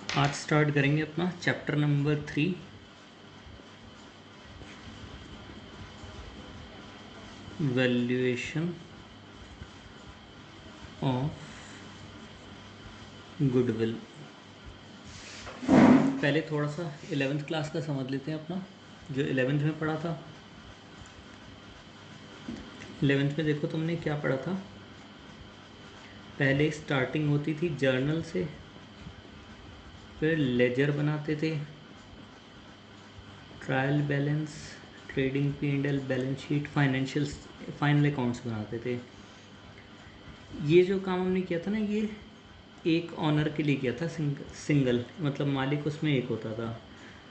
आज स्टार्ट करेंगे अपना chapter number 3 valuation of goodwill. पहले थोड़ा सा 11th क्लास का समझ लेते हैं अपना, जो 11th में पढ़ा था। 11th में देखो तुमने क्या पढ़ा था। पहले स्टार्टिंग होती थी जर्नल से, फिर लेजर बनाते थे, trial balance, trading P&L, balance sheet, final accounts बनाते थे। ये जो काम हमने किया था ना, ये एक ऑनर के लिए किया था, सिंगल, मतलब मालिक उसमें एक होता था।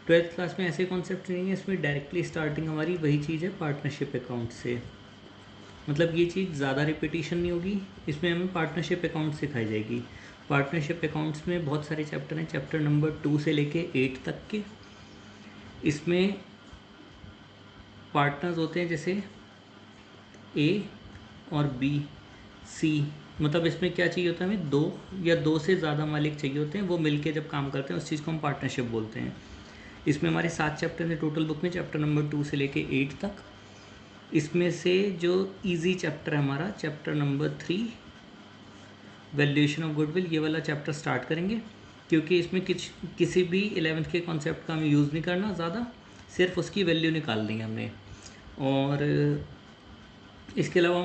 12th क्लास में ऐसे कॉन्सेप्ट नहीं है, इसमें डायरेक्टली स्टार्टिंग हमारी वही चीज़ है पार्टनरशिप अकाउंट से। मतलब ये चीज़ ज़्यादा रिपीटिशन नहीं होगी, इसमें हमें पार्टनरशिप अकाउंट सिखाई जाएगी। पार्टनरशिप अकाउंट्स में बहुत सारे चैप्टर हैं, चैप्टर नंबर 2 से लेके 8 तक के। इसमें पार्टनर्स होते हैं जैसे ए और बी, सी। मतलब इसमें क्या चाहिए होता है हमें, दो या दो से ज़्यादा मालिक चाहिए होते हैं, वो मिलके जब काम करते हैं उस चीज़ को हम पार्टनरशिप बोलते हैं। इसमें हमारे 7 चैप्टर हैं टोटल बुक में, चैप्टर नंबर 2 से लेके 8 तक। इसमें से जो इजी चैप्टर है हमारा, chapter number 3 valuation of goodwill, ये वाला चैप्टर स्टार्ट करेंगे, क्योंकि इसमें किसी भी 11th के कॉन्सेप्ट का हमें यूज़ नहीं करना ज़्यादा, सिर्फ उसकी वैल्यू निकालनी है हमने। और इसके अलावा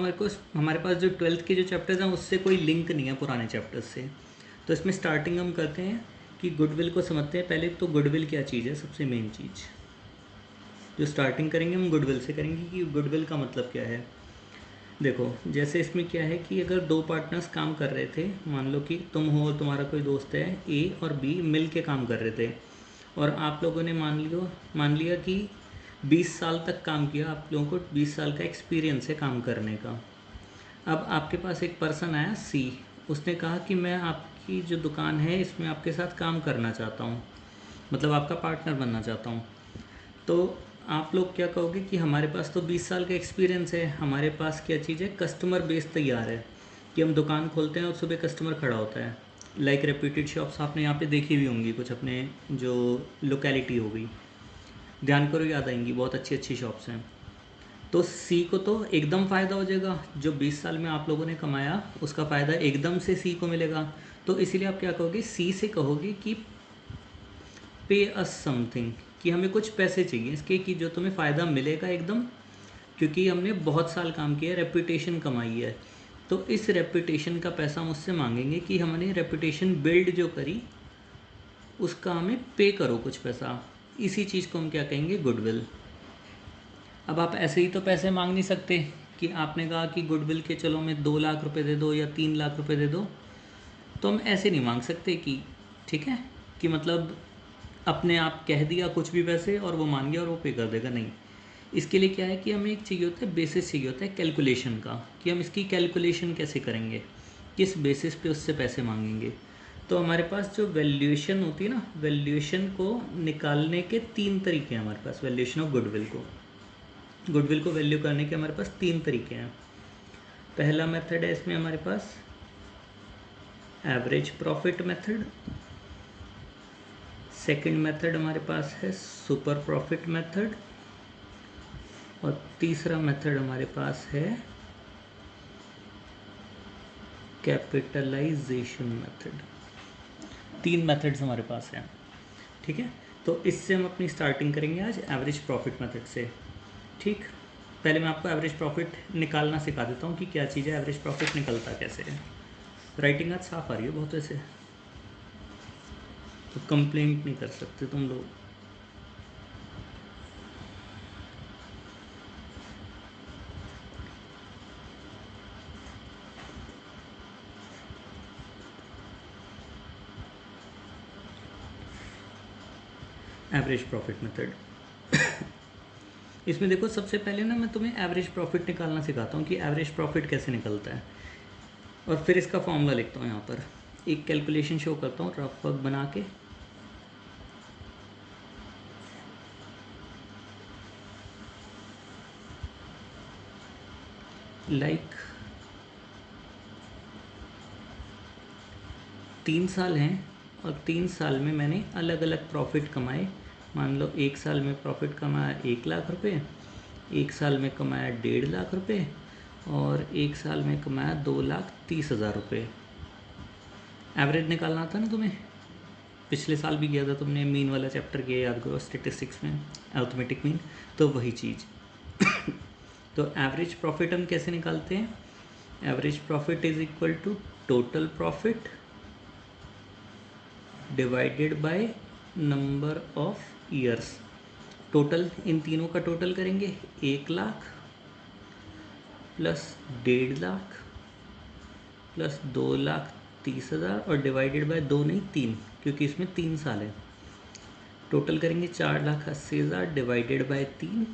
हमारे पास जो 12th के जो चैप्टर्स हैं उससे कोई लिंक नहीं है पुराने चैप्टर्स से। तो इसमें स्टार्टिंग हम करते हैं कि गुडविल को समझते हैं। पहले तो गुडविल क्या चीज़ है, सबसे मेन चीज़ जो स्टार्टिंग करेंगे हम गुडविल से करेंगे कि गुडविल का मतलब क्या है। देखो जैसे इसमें क्या है कि अगर दो पार्टनर्स काम कर रहे थे, मान लो कि तुम हो और तुम्हारा कोई दोस्त है, ए और बी मिल के काम कर रहे थे, और आप लोगों ने मान लिया कि 20 साल तक काम किया, आप लोगों को 20 साल का एक्सपीरियंस है काम करने का। अब आपके पास एक पर्सन आया सी, उसने कहा कि मैं आपकी जो दुकान है इसमें आपके साथ काम करना चाहता हूँ, मतलब आपका पार्टनर बनना चाहता हूँ। तो आप लोग क्या कहोगे कि हमारे पास तो 20 साल का एक्सपीरियंस है, हमारे पास क्या चीज़ है, कस्टमर बेस तैयार है कि हम दुकान खोलते हैं और सुबह कस्टमर खड़ा होता है। लाइक रेप्यूटेड शॉप्स आपने यहाँ पे देखी भी होंगी, कुछ अपने जो लोकेलिटी हो गई, ध्यान करो याद आएंगी, बहुत अच्छी अच्छी शॉप्स हैं। तो सी को तो एकदम फ़ायदा हो जाएगा, जो 20 साल में आप लोगों ने कमाया उसका फ़ायदा एकदम से सी को मिलेगा। तो इसीलिए आप क्या कहोगे, सी से कहोगे कि पे अस समथिंग, कि हमें कुछ पैसे चाहिए इसके, कि जो तुम्हें फ़ायदा मिलेगा एकदम, क्योंकि हमने बहुत साल काम किया, रेपुटेशन कमाई है। तो इस रेपुटेशन का पैसा मुझसे मांगेंगे कि हमने रेपुटेशन बिल्ड जो करी उसका हमें पे करो कुछ पैसा। इसी चीज़ को हम क्या कहेंगे, गुडविल। अब आप ऐसे ही तो पैसे मांग नहीं सकते कि आपने कहा कि गुडविल के चलो मैं 2 लाख रुपए दे दो या 3 लाख रुपए दे दो, तो हम ऐसे नहीं मांग सकते कि ठीक है, कि मतलब अपने आप कह दिया कुछ भी पैसे और वो मान गया और वो पे कर देगा, नहीं। इसके लिए क्या है कि हमें एक चाहिए होता है, बेसिस चाहिए होता है कैलकुलेशन का, कि हम इसकी कैलकुलेशन कैसे करेंगे, किस बेसिस पे उससे पैसे मांगेंगे। तो हमारे पास जो वैल्यूएशन होती है ना, वैल्यूएशन को निकालने के 3 तरीके हैं हमारे पास। वैल्यूएशन ऑफ गुडविल को वैल्यू करने के हमारे पास 3 तरीके हैं। पहला मेथड है इसमें हमारे पास average profit method. Second method हमारे पास है सुपर प्रॉफिट मेथड। और तीसरा मेथड हमारे पास है कैपिटलाइजेशन मेथड। 3 मेथड्स हमारे पास हैं, ठीक है। तो इससे हम अपनी स्टार्टिंग करेंगे आज एवरेज प्रॉफिट मेथड से। ठीक, पहले मैं आपको एवरेज प्रॉफिट निकालना सिखा देता हूँ कि क्या चीज़ है, एवरेज प्रॉफिट निकलता कैसे है। राइटिंग आज साफ आ रही है बहुत ऐसे, तो कंप्लेंट नहीं कर सकते तुम लोग। एवरेज प्रॉफिट मेथड, इसमें देखो सबसे पहले ना मैं तुम्हें एवरेज प्रॉफिट निकालना सिखाता हूँ कि एवरेज प्रॉफिट कैसे निकलता है, और फिर इसका फॉर्मूला लिखता हूँ यहाँ पर। एक कैलकुलेशन शो करता हूँ रफ वर्क बना के। लाइक 3 साल हैं और 3 साल में मैंने अलग अलग प्रॉफिट कमाए। मान लो 1 साल में प्रॉफिट कमाया 1 लाख रुपए, 1 साल में कमाया 1.5 लाख रुपए और 1 साल में कमाया 2,30,000 रुपये। एवरेज निकालना था ना तुम्हें, पिछले साल भी किया था तुमने, मीन वाला चैप्टर किया याद करो स्टेटिस्टिक्स में, अरिथमेटिक मीन, तो वही चीज़। तो एवरेज प्रॉफिट हम कैसे निकालते हैं? Average profit is equal to total profit divided by number of years. Total इन तीनों का टोटल करेंगे, 1 लाख प्लस 1.5 लाख प्लस 2,30,000 और डिवाइडेड बाय 2 नहीं 3, क्योंकि इसमें 3 साल है। टोटल करेंगे 4,80,000 डिवाइडेड बाय 3,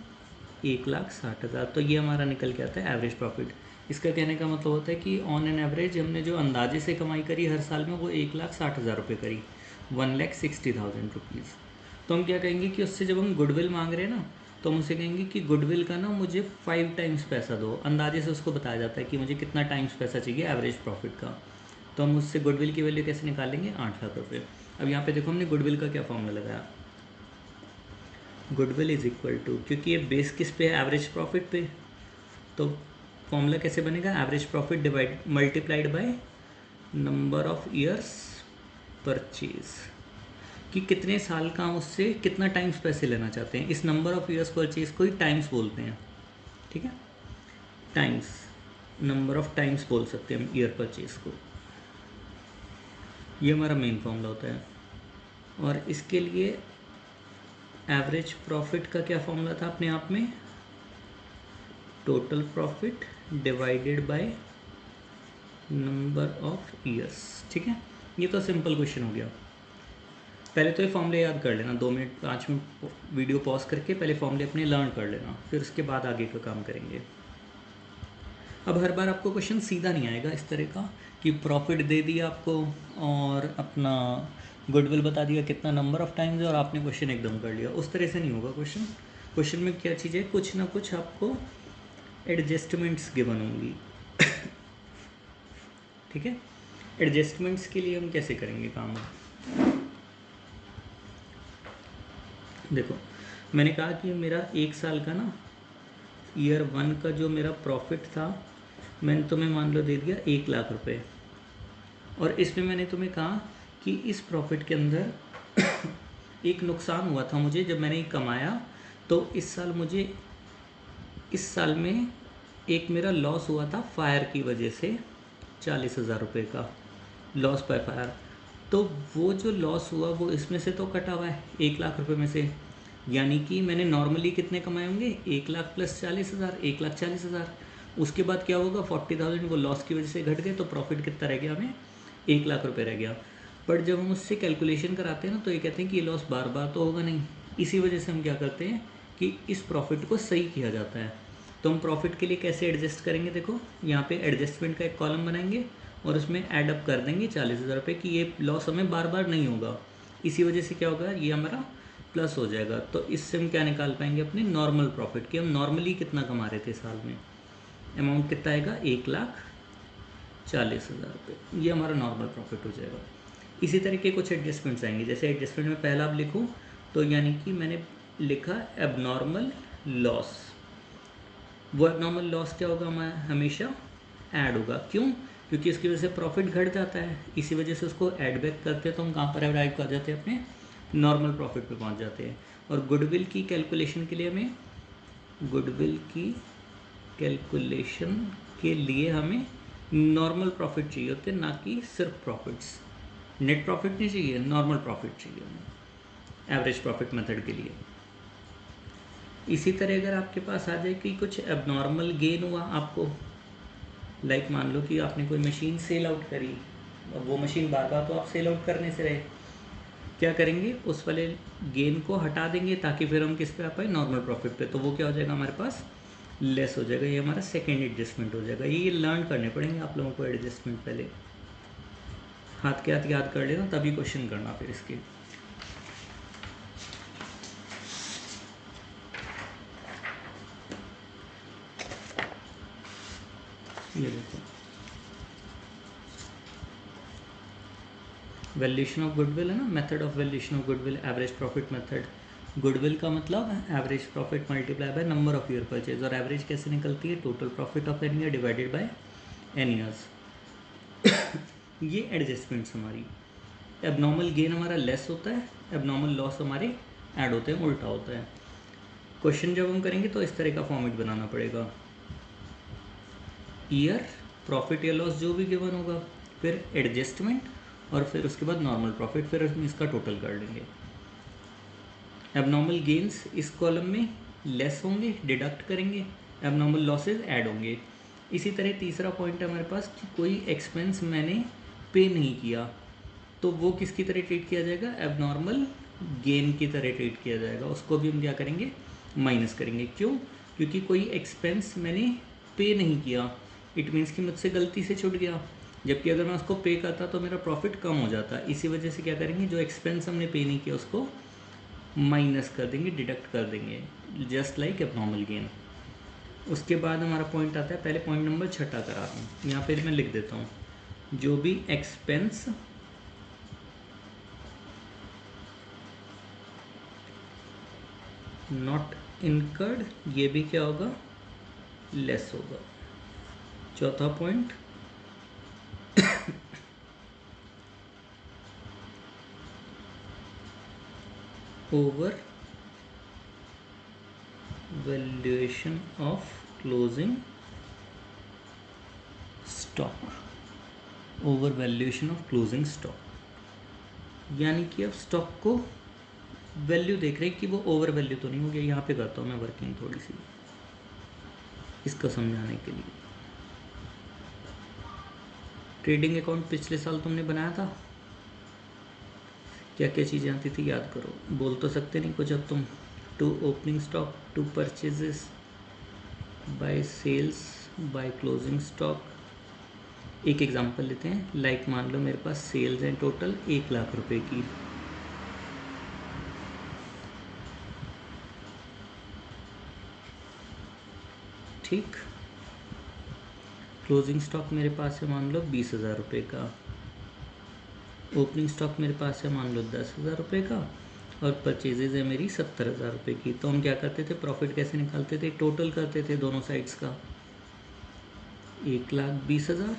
1,60,000। तो ये हमारा निकल के आता है एवरेज प्रॉफिट। इसका कहने का मतलब होता है कि ऑन एन एवरेज हमने जो अंदाजे से कमाई करी हर साल में वो 1,60,000 रुपये करी, 1,60,000 रुपीज़। तो हम क्या कहेंगे कि उससे जब हम गुडविल मांग रहे हैं ना, तो हम उसे कहेंगे कि गुडविल का ना मुझे 5 टाइम्स पैसा दो। अंदाजे से उसको बताया जाता है कि मुझे कितना टाइम्स पैसा चाहिए एवरेज प्रॉफिट का। तो हम उससे गुडविल की वैल्यू कैसे निकालेंगे? 8 लाख रुपये। अब यहाँ पे देखो हमने गुडविल का क्या फॉर्मूला लगाया, गुडविल इज इक्वल टू, क्योंकि ये बेस किस पे है? एवरेज प्रॉफिट पे। तो फॉर्मूला कैसे बनेगा? Average profit divide multiplied by number of years purchase, कि कितने साल का हम उससे कितना टाइम्स पैसे लेना चाहते हैं। इस नंबर ऑफ ईयर्स परचेज को ही टाइम्स बोलते हैं, ठीक है, टाइम्स, नंबर ऑफ टाइम्स बोल सकते हैं हम ईयर परचेज को। ये हमारा मेन फॉर्मूला होता है। और इसके लिए एवरेज प्रॉफिट का क्या फॉर्मूला था अपने आप में? Total profit divided by number of years, ठीक है। ये तो सिंपल क्वेश्चन हो गया। पहले तो ये फॉर्मूले याद कर लेना, 2 मिनट 5 मिनट वीडियो पॉज करके पहले फॉर्मूले अपने लर्न कर लेना, फिर उसके बाद आगे का काम करेंगे। अब हर बार आपको क्वेश्चन सीधा नहीं आएगा इस तरह का कि प्रॉफिट दे दिया आपको और अपना गुडविल बता दिया कितना नंबर ऑफ टाइम्स है और आपने क्वेश्चन एकदम कर लिया। उस तरह से नहीं होगा क्वेश्चन। क्वेश्चन में क्या चीज़ है, कुछ ना कुछ आपको एडजस्टमेंट्स गिवन होंगी। ठीक है, एडजस्टमेंट्स के लिए हम कैसे करेंगे काम? देखो मैंने कहा कि मेरा 1 साल का ना ईयर 1 का जो मेरा प्रॉफिट था मैंने तुम्हें मान लो दे दिया 1 लाख रुपए, और इसमें मैंने तुम्हें कहा कि इस प्रॉफिट के अंदर एक नुकसान हुआ था मुझे जब मैंने कमाया, तो इस साल में एक मेरा लॉस हुआ था फायर की वजह से, 40,000 रुपये का लॉस बाय फायर। तो वो जो लॉस हुआ वो इसमें से तो कटा हुआ है 1 लाख रुपये में से, यानी कि मैंने नॉर्मली कितने कमाए होंगे? 1 लाख प्लस 40,000, 1,40,000। उसके बाद क्या होगा? 40,000 वो लॉस की वजह से घट गए, तो प्रॉफिट कितना रह गया हमें? 1 लाख रुपये रह गया। बट जब हम उससे कैलकुलेशन कराते हैं ना, तो ये कहते हैं कि ये लॉस बार बार तो होगा नहीं। इसी वजह से हम क्या करते हैं कि इस प्रॉफिट को सही किया जाता है। तो हम प्रॉफिट के लिए कैसे एडजस्ट करेंगे? देखो यहाँ पे एडजस्टमेंट का एक कॉलम बनाएंगे और उसमें ऐड अप कर देंगे 40,000 रुपये की ये लॉस हमें बार बार नहीं होगा। इसी वजह से क्या होगा? ये हमारा प्लस हो जाएगा। तो इससे हम क्या निकाल पाएंगे? अपने नॉर्मल प्रॉफिट, कि हम नॉर्मली कितना कमा रहे थे साल में, अमाउंट कितना आएगा? 1,40,000 रुपये। ये हमारा नॉर्मल प्रॉफिट हो जाएगा। इसी तरह के कुछ एडजस्टमेंट्स आएंगे। जैसे एडजस्टमेंट में पहला आप लिखो, तो यानी कि मैंने लिखा एबनॉर्मल लॉस। वो एबनॉर्मल लॉस क्या होगा? हमारा हमेशा ऐड होगा। क्यों? क्योंकि इसकी वजह से प्रॉफिट घट जाता है, इसी वजह से उसको ऐड बैक करते हैं, तो हम कहाँ पर अराइव कर जाते हैं? अपने नॉर्मल प्रॉफिट पे पहुँच जाते हैं। और गुडविल की कैलकुलेशन के लिए हमें नॉर्मल प्रॉफिट चाहिए होते हैं, ना कि सिर्फ प्रॉफिट्स। नेट प्रॉफिट नहीं चाहिए, नॉर्मल प्रॉफिट चाहिए हमें एवरेज प्रॉफिट मेथड के लिए। इसी तरह अगर आपके पास आ जाए कि कुछ एबनॉर्मल गेन हुआ आपको, लाइक मान लो कि आपने कोई मशीन सेल आउट करी, अब वो मशीन बार बार तो आप सेल आउट करने से रहे, क्या करेंगे? उस वाले गेन को हटा देंगे ताकि फिर हम किस पे आ पाए? नॉर्मल प्रॉफिट पे। तो वो क्या हो जाएगा? हमारे पास लेस हो जाएगा। ये हमारा सेकेंड एडजस्टमेंट हो जाएगा। ये लर्न करने पड़ेंगे आप लोगों को एडजस्टमेंट, पहले हाथ के हाथ याद कर लेना, तभी क्वेश्चन करना फिर इसके। ये देखो वैल्यूएशन ऑफ गुडविल है ना, method of valuation of goodwill, average profit method. Goodwill का मतलब average profit multiply by number of year purchase, और एवरेज कैसे निकलती है, total profit of N year divided by N years. ये एडजस्टमेंट्स हमारी। एबनॉर्मल गेन हमारा लेस होता है, एबनॉर्मल लॉस हमारे ऐड होते हैं, उल्टा होता है। क्वेश्चन जब हम करेंगे तो इस तरह का फॉर्मेट बनाना पड़ेगा, ईयर, प्रॉफिट या लॉस जो भी गिवन होगा, फिर एडजस्टमेंट, और फिर उसके बाद नॉर्मल प्रॉफिट, फिर हम इसका टोटल कर लेंगे। एबनॉर्मल गेन्स इस कॉलम में लेस होंगे, डिडक्ट करेंगे, एबनॉर्मल लॉसेज ऐड होंगे। इसी तरह तीसरा पॉइंट है हमारे पास कि कोई एक्सपेंस मैंने पे नहीं किया तो वो किसकी तरह ट्रीट किया जाएगा, एबनॉर्मल गेन की तरह ट्रीट किया जाएगा, उसको भी हम क्या करेंगे, माइनस करेंगे। क्यों, क्योंकि कोई एक्सपेंस मैंने पे नहीं किया, इट मीन्स कि मुझसे गलती से छूट गया, जबकि अगर मैं उसको पे करता तो मेरा प्रॉफिट कम हो जाता। इसी वजह से क्या करेंगे, जो एक्सपेंस हमने पे नहीं किया उसको माइनस कर देंगे, डिडक्ट कर देंगे, जस्ट लाइक एबनॉर्मल गेन। उसके बाद हमारा पॉइंट आता है, पहले पॉइंट नंबर 6 करा रहा हूँ, यहाँ पे मैं लिख देता हूँ, जो भी एक्सपेंस नॉट इनकर्ड, ये भी क्या होगा, लेस होगा। चौथा point, over valuation of closing stock, over valuation of closing stock, यानी कि अब स्टॉक को वैल्यू देख रहे हैं कि वो ओवर वैल्यू तो नहीं हो गया। यहाँ पे करता हूँ मैं वर्किंग थोड़ी सी इसको समझाने के लिए। ट्रेडिंग अकाउंट पिछले साल तुमने बनाया था, क्या क्या चीज़ें आती थी याद करो, बोल तो सकते नहीं कुछ अब तुम। To opening stock, to purchases, by sales, by closing stock. एक एग्जांपल लेते हैं, लाइक मान लो मेरे पास सेल्स हैं टोटल 1,00,000 रुपए की, ठीक। क्लोजिंग स्टॉक मेरे पास है मान लो 20,000 रुपये का, ओपनिंग स्टॉक मेरे पास है मान लो 10,000 रुपये का, और परचेजेज है मेरी 70,000 रुपये की। तो हम क्या करते थे, प्रॉफिट कैसे निकालते थे, टोटल करते थे दोनों साइड्स का, 1,20,000,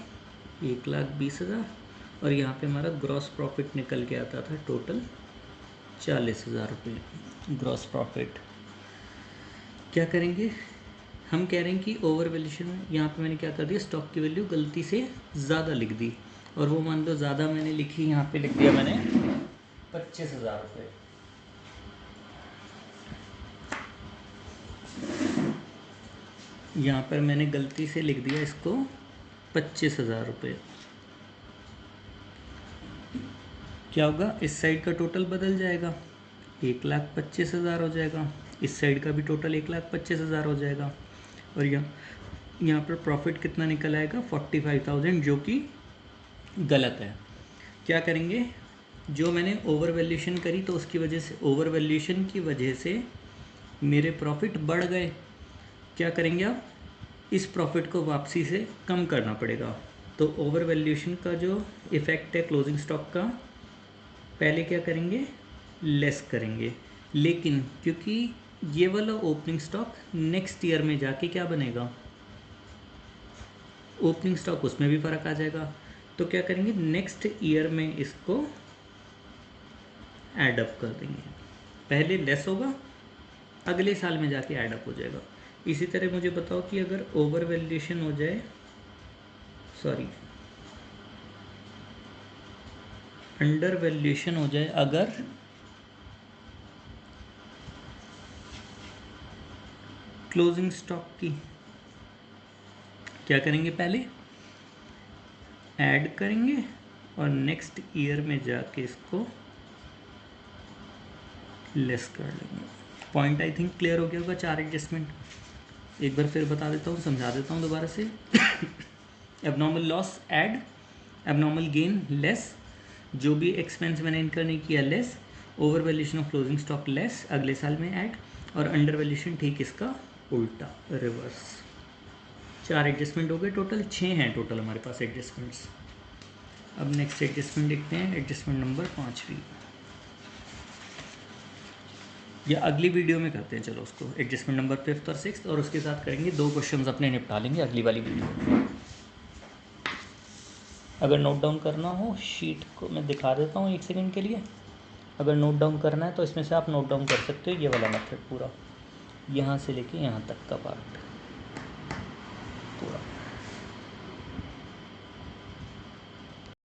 1,20,000, और यहाँ पे हमारा ग्रॉस प्रॉफिट निकल के आता था टोटल 40,000 रुपये ग्रॉस प्रॉफिट। क्या करेंगे, हम कह रहे हैं कि ओवर वैल्यूएशन में यहाँ पे मैंने क्या कर दिया, स्टॉक की वैल्यू गलती से ज़्यादा लिख दी, और वो मान लो ज़्यादा मैंने लिखी, यहाँ पे लिख दिया मैंने 25,000 रुपये। यहाँ पर मैंने गलती से लिख दिया इसको 25,000 रुपये। क्या होगा, इस साइड का टोटल बदल जाएगा, 1,25,000 हो जाएगा, इस साइड का भी टोटल 1,25,000 हो जाएगा, और यहाँ पर प्रॉफिट कितना निकल आएगा, 45,000, जो कि गलत है। क्या करेंगे, जो मैंने ओवर वैल्यूएशन करी तो उसकी वजह से, ओवर वैल्यूएशन की वजह से मेरे प्रॉफिट बढ़ गए। क्या करेंगे आप, इस प्रॉफिट को वापसी से कम करना पड़ेगा। तो ओवर वैल्यूएशन का जो इफ़ेक्ट है क्लोजिंग स्टॉक का, पहले क्या करेंगे, लेस करेंगे, लेकिन क्योंकि ये वाला ओपनिंग स्टॉक नेक्स्ट ईयर में जाके क्या बनेगा, ओपनिंग स्टॉक, उसमें भी फ़र्क आ जाएगा। तो क्या करेंगे, नेक्स्ट ईयर में इसको ऐड अप कर देंगे, पहले लेस होगा, अगले साल में जाके ऐड अप हो जाएगा। इसी तरह मुझे बताओ कि अगर ओवर वैल्यूएशन हो जाए, सॉरी अंडर वैल्यूएशन हो जाए, अगर क्लोजिंग स्टॉक की, क्या करेंगे, पहले ऐड करेंगे और नेक्स्ट ईयर में जाके इसको लेस कर लेंगे। पॉइंट आई थिंक क्लियर हो गया होगा, 4 एडजस्टमेंट एक बार फिर बता देता हूँ, समझा देता हूँ दोबारा से। Abnormal loss add, abnormal gain less, जो भी एक्सपेंस मैंने इनकर नहीं किया less, over valuation of closing stock less, अगले साल में ऐड, और अंडर वैल्यूएशन ठीक इसका उल्टा, रिवर्स। 4 एडजस्टमेंट हो गए, टोटल 6 हैं टोटल हमारे पास एडजस्टमेंट्स। अब नेक्स्ट एडजस्टमेंट देखते हैं, एडजस्टमेंट नंबर 5वीं, या अगली वीडियो में करते हैं। चलो उसको एडजस्टमेंट नंबर 5th और 6th, और उसके साथ करेंगे 2 क्वेश्चंस अपने निपटा लेंगे अगली वाली वीडियो में। अगर नोट डाउन करना हो शीट को मैं दिखा देता हूँ 1 सेकंड के लिए। अगर नोट डाउन करना है तो इसमें से आप नोट डाउन कर सकते हो, ये वाला मेथड पूरा यहाँ से लेके यहाँ तक का पार्ट पूरा।